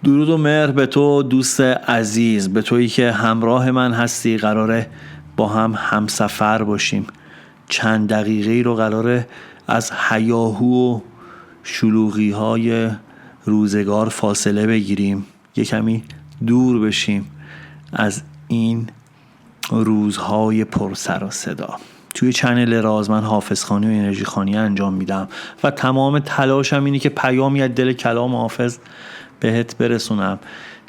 درود و مهر به تو دوست عزیز، به تویی که همراه من هستی. قراره با هم همسفر باشیم. چند دقیقه‌ای رو قراره از هیاهو و شلوغی های روزگار فاصله بگیریم، یه کمی دور بشیم از این روزهای پر سر و صدا. توی چنل راز من حافظ خوانی و انرژی خوانی انجام میدم و تمام تلاشم اینه که پیامی از دل کلام حافظ بهت برسونم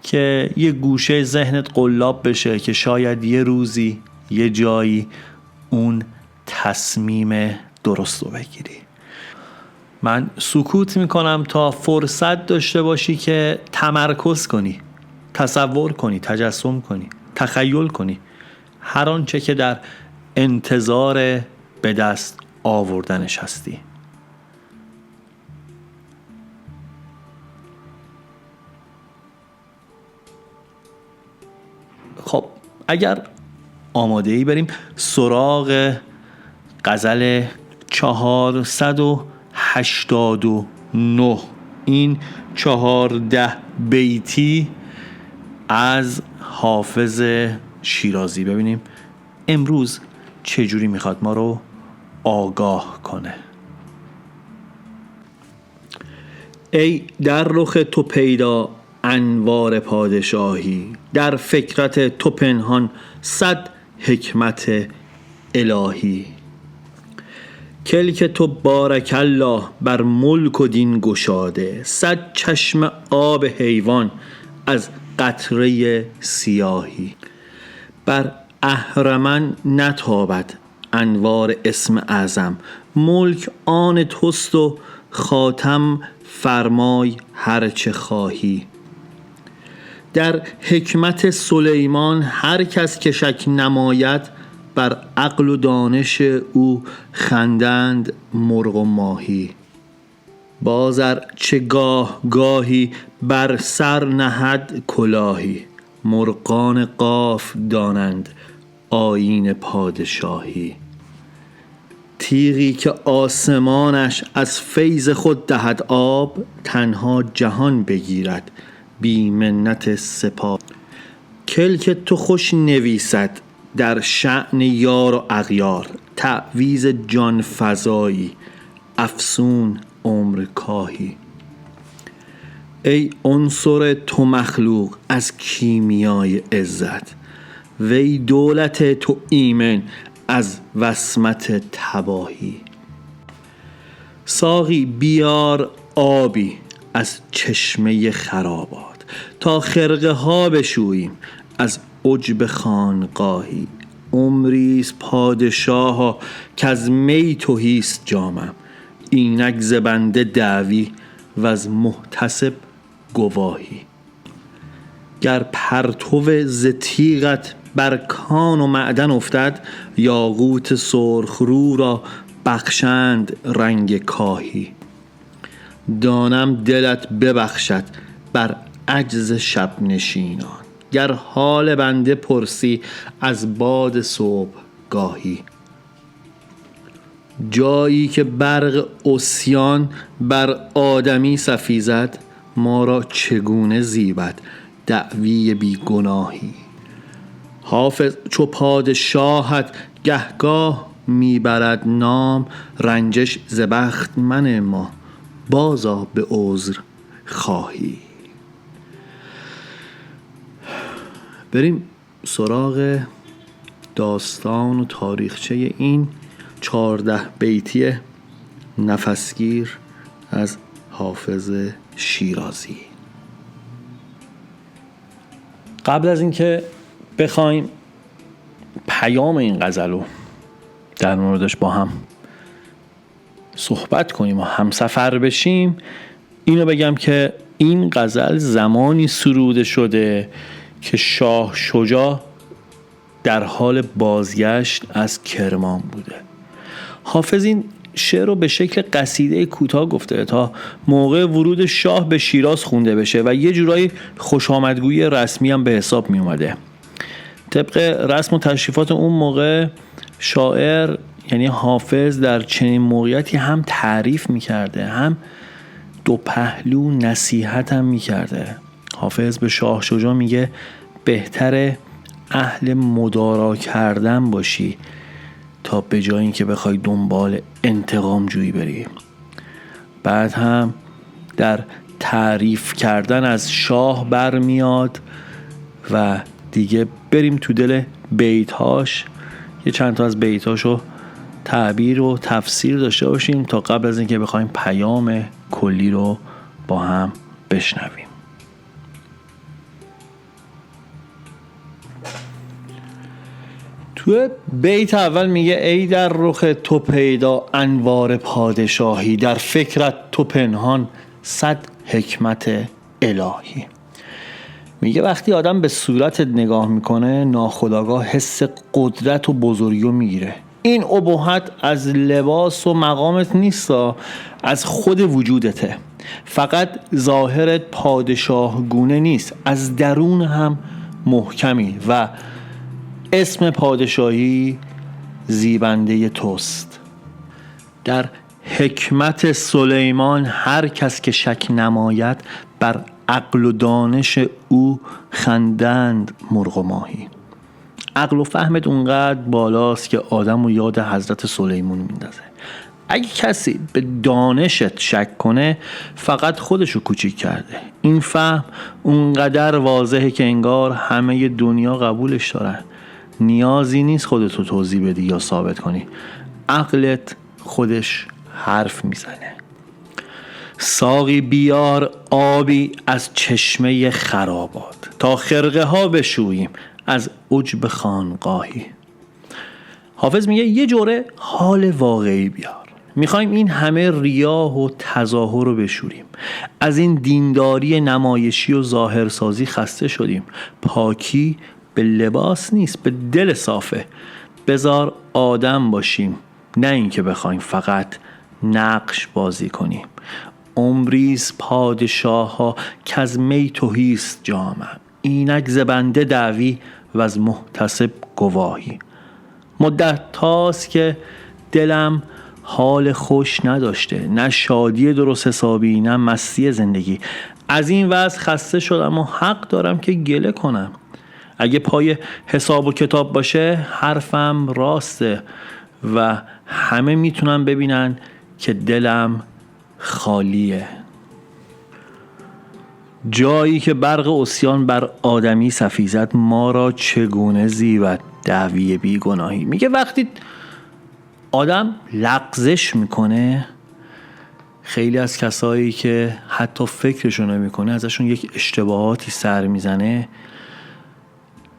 که یه گوشه ذهنت قلاب بشه که شاید یه روزی یه جایی اون تصمیم درست رو بگیری. من سکوت میکنم تا فرصت داشته باشی که تمرکز کنی، تصور کنی، تجسم کنی، تخیل کنی هر آنچه که در انتظار به دست آوردنش هستی. خب اگر آماده ای بریم سراغ غزل 489. این 14 بیتی از حافظ شیرازی. ببینیم امروز چجوری میخواد ما رو آگاه کنه. ای در رخ تو پیدا انوار پادشاهی، در فکرت تو پنهان صد حکمت الهی. کلک تو بارک الله بر ملک و دین گشاده، صد چشم آب حیوان از قطره سیاهی. بر اهرمن نتابد انوار اسم اعظم، ملک آن توست و خاتم فرمای هرچه خواهی. در حکمت سلیمان هر کس که شک نماید، بر عقل و دانش او خندند مرغ و ماهی. بازر چه گاه گاهی بر سر نهد کلاهی، مرغان قاف دانند آیین پادشاهی. تیغی که آسمانش از فیض خود دهد آب، تنها جهان بگیرد بی منت سپاه. کلک تو خوش نویسد در شأن یار و اغیار، تعویذ جان فزایی افسون عمر کاهی. ای عنصر تو مخلوق از کیمیای عزت، وی دولت تو ایمن از وسمت تباهی. ساقی بیار آبی از چشمه خرابات، تا خرقه ها بشوییم از عجب خانقاهی. عمریست پادشاها که از می تهیست جامم، اینک ز بنده دعوی و از محتسب گواهی. گر پرتو ز تیغت بر کان و معدن افتد، یاقوت سرخ رو را بخشند رنگ کاهی. دانم دلت ببخشد بر عجز شب نشینان، گر حال بنده پرسی از باد صبح گاهی. جایی که برق عصیان بر آدمی ستیزد، ما را چگونه زیبد دعوی بی گناهی. حافظ چو پادشاهت گهگاه میبرد نام، رنجش ز بخت منه ما بازا به عذر خواهی. بریم سراغ داستان و تاریخچه این 14 بیتی نفسگیر از حافظ شیرازی. قبل از اینکه بخوایم پیام این غزل رو در موردش با هم صحبت کنیم و همسفر بشیم، اینو بگم که این غزل زمانی سروده شده که شاه شجاع در حال بازگشت از کرمان بوده. حافظ این شعر رو به شکل قصیده کوتاه گفته تا موقع ورود شاه به شیراز خونده بشه و یه جورایی خوشامدگویی رسمی هم به حساب می اومده. طبق رسم و تشریفات اون موقع شاعر یعنی حافظ در چنین موقعیتی هم تعریف میکرده، هم دو پهلو نصیحت هم میکرده. حافظ به شاه شجاع میگه بهتره اهل مدارا کردن باشی تا به جای اینکه بخوای دنبال انتقام جویی بری. بعد هم در تعریف کردن از شاه برمیاد و دیگه بریم تو دل بیتهاش، یه چند تا از بیتهاشو تعبیر و تفسیر داشته باشیم تا قبل از اینکه بخوایم پیام کلی رو با هم بشنویم. تو بیت اول میگه ای در رخ تو پیدا انوار پادشاهی، در فکرت تو پنهان صد حکمت الهی. میگه وقتی آدم به صورتت نگاه میکنه ناخودآگاه حس قدرت و بزرگی رو میگیره. این ابهت از لباس و مقامت نیستا، از خود وجودته. فقط ظاهرت پادشاه گونه نیست، از درون هم محکمی و اسم پادشاهی زیبنده توست. در حکمت سلیمان هر کس که شک نماید، بر عقل و دانش او خندند مرغ و ماهی. عقل و فهمت اونقدر بالاست که آدم و یاد حضرت سلیمان میندازه. اگه کسی به دانشت شک کنه فقط خودشو کوچیک کرده. این فهم اونقدر واضحه که انگار همه دنیا قبولش دارن. نیازی نیست خودتو توضیح بدی یا ثابت کنی، عقلت خودش حرف میزنه. ساقی بیار آبی از چشمه خرابات، تا خرقه ها بشوییم از عجب خانقاهی. حافظ میگه یه جوره حال واقعی بیار. میخوایم این همه ریاه و تظاهر رو بشوریم. از این دینداری نمایشی و ظاهرسازی خسته شدیم. پاکی به لباس نیست، به دل صافه. بذار آدم باشیم، نه اینکه بخوایم فقط نقش بازی کنیم. عمریز پادشاه ها که از می تهیست جامم، اینک زبنده دعوی و از محتسب گواهی. مدت تاست که دلم حال خوش نداشته، نه شادی درست حسابی نه مستی زندگی. از این وضع خسته شدم و حق دارم که گله کنم. اگه پای حساب و کتاب باشه حرفم راسته و همه میتونن ببینن که دلم خالیه. جایی که برق عصیان بر آدمی سفیزد، ما را چگونه زیبد دعوی بیگناهی. میگه وقتی آدم لغزش میکنه، خیلی از کسایی که حتی فکرشو نمیکنه ازشون یک اشتباهاتی سر میزنه،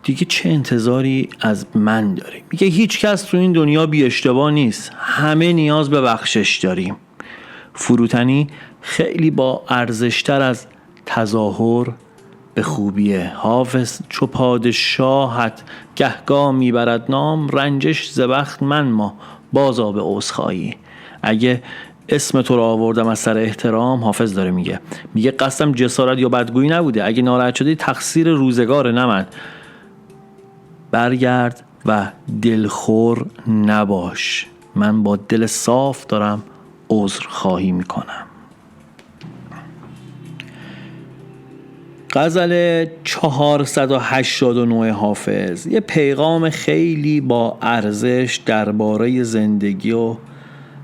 دیگه چه انتظاری از من داری؟ میگه هیچ کس تو این دنیا بی اشتباه نیست، همه نیاز به بخشش داریم. فروتنی خیلی با ارزشتر از تظاهر به خوبیه. حافظ چو پادشاهت گهگاه میبرد نام، رنجش ز بخت من ما بازا به عذرخواهی. اگه اسم تو رو آوردم از سر احترام، حافظ داره میگه قصدم جسارت یا بدگویی نبوده. اگه ناراحت شدی تقصیر روزگار نمد. برگرد و دلخور نباش، من با دل صاف دارم عذرخواهی میکنم. غزل 489 حافظ یه پیغام خیلی با ارزش درباره زندگی و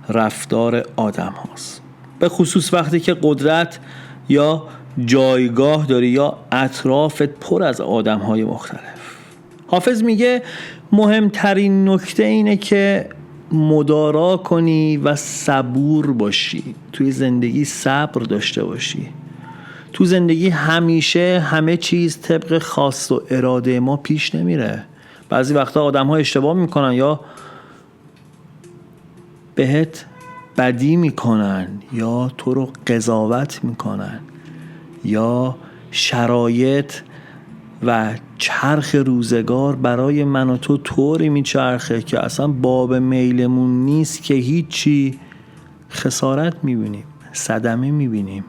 رفتار آدم هاست، به خصوص وقتی که قدرت یا جایگاه داری یا اطرافت پر از آدم های مختلف. حافظ میگه مهمترین نکته اینه که مدارا کنی و صبور باشی. توی زندگی صبر داشته باشی. تو زندگی همیشه همه چیز طبق خواست و اراده ما پیش نمیره. بعضی وقتا آدم ها اشتباه میکنن یا بهت بدی میکنن یا تو رو قضاوت میکنن یا شرایط و چرخ روزگار برای من و تو طوری میچرخه که اصلا باب میلمون نیست که هیچی. خسارت میبینیم، صدمه میبینیم.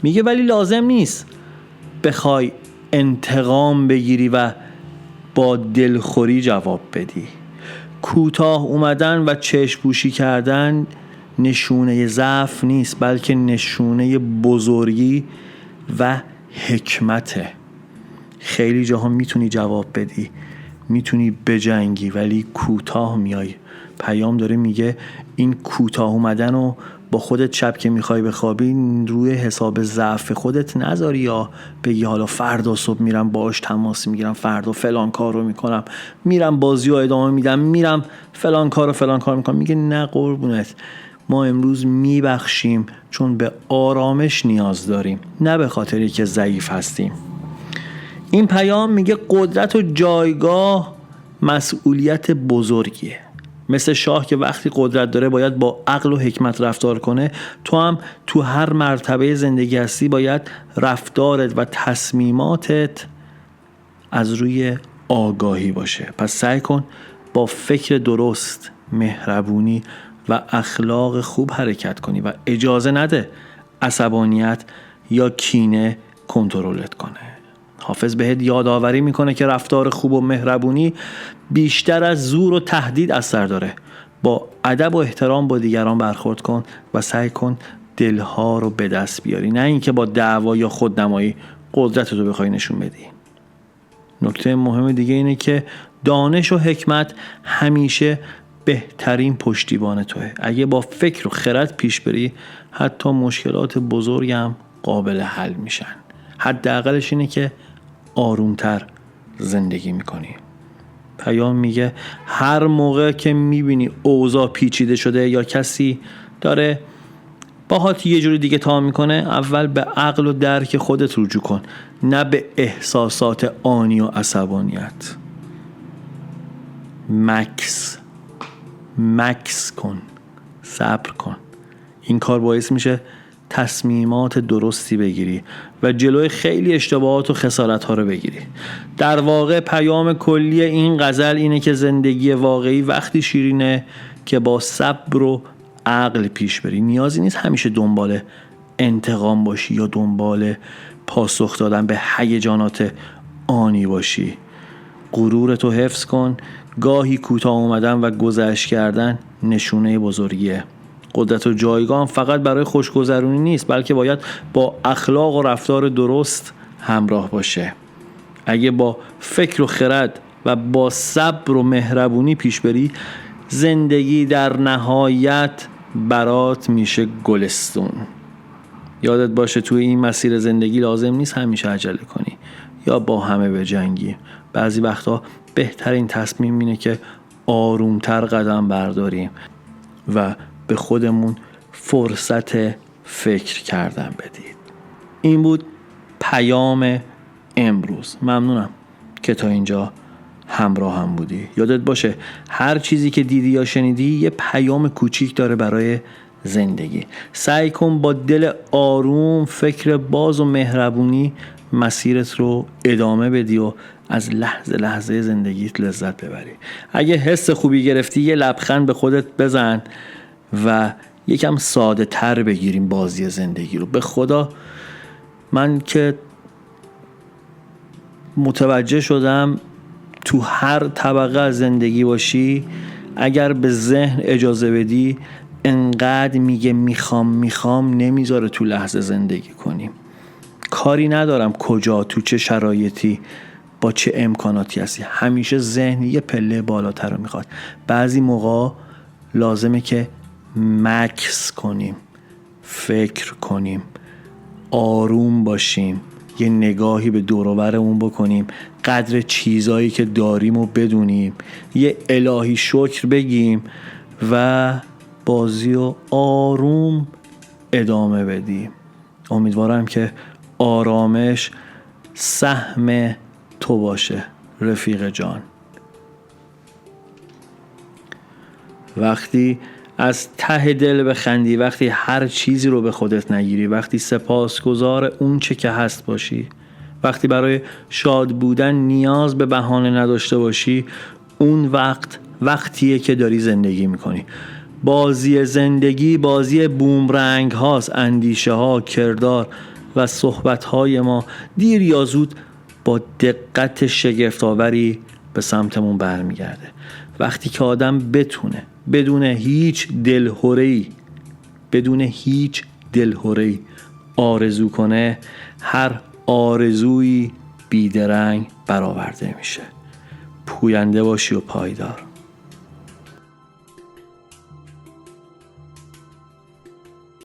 میگه ولی لازم نیست بخوای انتقام بگیری و با دلخوری جواب بدی. کوتاه اومدن و چشم پوشی کردن نشونه ضعف نیست، بلکه نشونه بزرگی و حکمته. خیلی جاها میتونی جواب بدی، میتونی بجنگی، ولی کوتاه میای. پیام داره میگه این کوتاه اومدن رو با خودت شب که میخوای بخوابی روی حساب ضعف خودت نذاری، یا بگی حالا فردا صبح میرم باهاش تماس میگیرم، فردا فلان کار رو میکنم، میرم بازی رو ادامه میدم، میرم فلان کار میکنم. میگه نه قربونت، ما امروز میبخشیم چون به آرامش نیاز داریم، نه به خاطری که ضعیف هستیم. این پیام میگه قدرت و جایگاه مسئولیت بزرگیه. مثل شاه که وقتی قدرت داره باید با عقل و حکمت رفتار کنه، تو هم تو هر مرتبه زندگی هستی باید رفتارت و تصمیماتت از روی آگاهی باشه. پس سعی کن با فکر درست، مهربونی و اخلاق خوب حرکت کنی و اجازه نده عصبانیت یا کینه کنترلت کنه. حافظ بهت یادآوری میکنه که رفتار خوب و مهربونی بیشتر از زور و تهدید اثر داره. با ادب و احترام با دیگران برخورد کن و سعی کن دلها رو به دست بیاری، نه اینکه با دعوا یا خودنمایی قدرت رو بخوای نشون بدی. نکته مهم دیگه اینه که دانش و حکمت همیشه بهترین پشتیبان توه. اگه با فکر و خرد پیش بری، حتی مشکلات بزرگ هم قابل حل میشن. حداقلش اینه که آرومتر زندگی میکنی. پیام میگه هر موقع که میبینی اوضاع پیچیده شده یا کسی داره باهات یه جوری دیگه تا میکنه، اول به عقل و درک خودت رجوع کن، نه به احساسات آنی و عصبانیت. مکس کن، صبر کن. این کار باعث میشه تصمیمات درستی بگیری و جلوی خیلی اشتباهات و خسارت ها رو بگیری. در واقع پیام کلی این غزل اینه که زندگی واقعی وقتی شیرینه که با صبر و عقل پیش بری. نیازی نیست همیشه دنبال انتقام باشی یا دنبال پاسخ دادن به هیجانات آنی باشی. غرورتو حفظ کن. گاهی کوتاه اومدن و گذشت کردن نشونه بزرگیه. قدرت و جایگاه فقط برای خوشگذرونی نیست، بلکه باید با اخلاق و رفتار درست همراه باشه. اگه با فکر و خرد و با صبر و مهربونی پیش بری، زندگی در نهایت برات میشه گلستون. یادت باشه توی این مسیر زندگی لازم نیست همیشه عجله کنی یا با همه بجنگی. بعضی وقتا بهترین تصمیم اینه که آرومتر قدم برداریم و به خودمون فرصت فکر کردن بدید. این بود پیام امروز. ممنونم که تا اینجا همراه هم بودی. یادت باشه هر چیزی که دیدی یا شنیدی یه پیام کوچیک داره برای زندگی. سعی کن با دل آروم، فکر باز و مهربونی مسیرت رو ادامه بدی و از لحظه لحظه زندگیت لذت ببری. اگه حس خوبی گرفتی یه لبخند به خودت بزن و یکم ساده تر بگیریم بازی زندگی رو. به خدا من که متوجه شدم تو هر طبقه از زندگی باشی، اگر به ذهن اجازه بدی انقدر میگه میخوام نمیذاره تو لحظه زندگی کنیم. کاری ندارم کجا، تو چه شرایطی، با چه امکاناتی هستی، همیشه ذهن یه پله بالاتر رو میخواد. بعضی موقع لازمه که مکس کنیم، فکر کنیم، آروم باشیم، یه نگاهی به دور و برمون بکنیم، قدر چیزایی که داریم و بدونیم، یه الهی شکر بگیم و بازی رو آروم ادامه بدیم. امیدوارم که آرامش سهم تو باشه رفیق جان. وقتی از ته دل بخندی، وقتی هر چیزی رو به خودت نگیری، وقتی سپاسگزار اون چه که هست باشی، وقتی برای شاد بودن نیاز به بهانه نداشته باشی، اون وقتیه که داری زندگی میکنی. بازی زندگی بازی بومرنگ هاست. اندیشه ها، کردار و صحبت های ما دیر یا زود با دقت شگفت‌آوری به سمتمون برمیگرده. وقتی که آدم بتونه بدون هیچ دلهره‌ای آرزو کنه هر آرزویی بیدرنگ برآورده میشه. پوینده باشی و پایدار.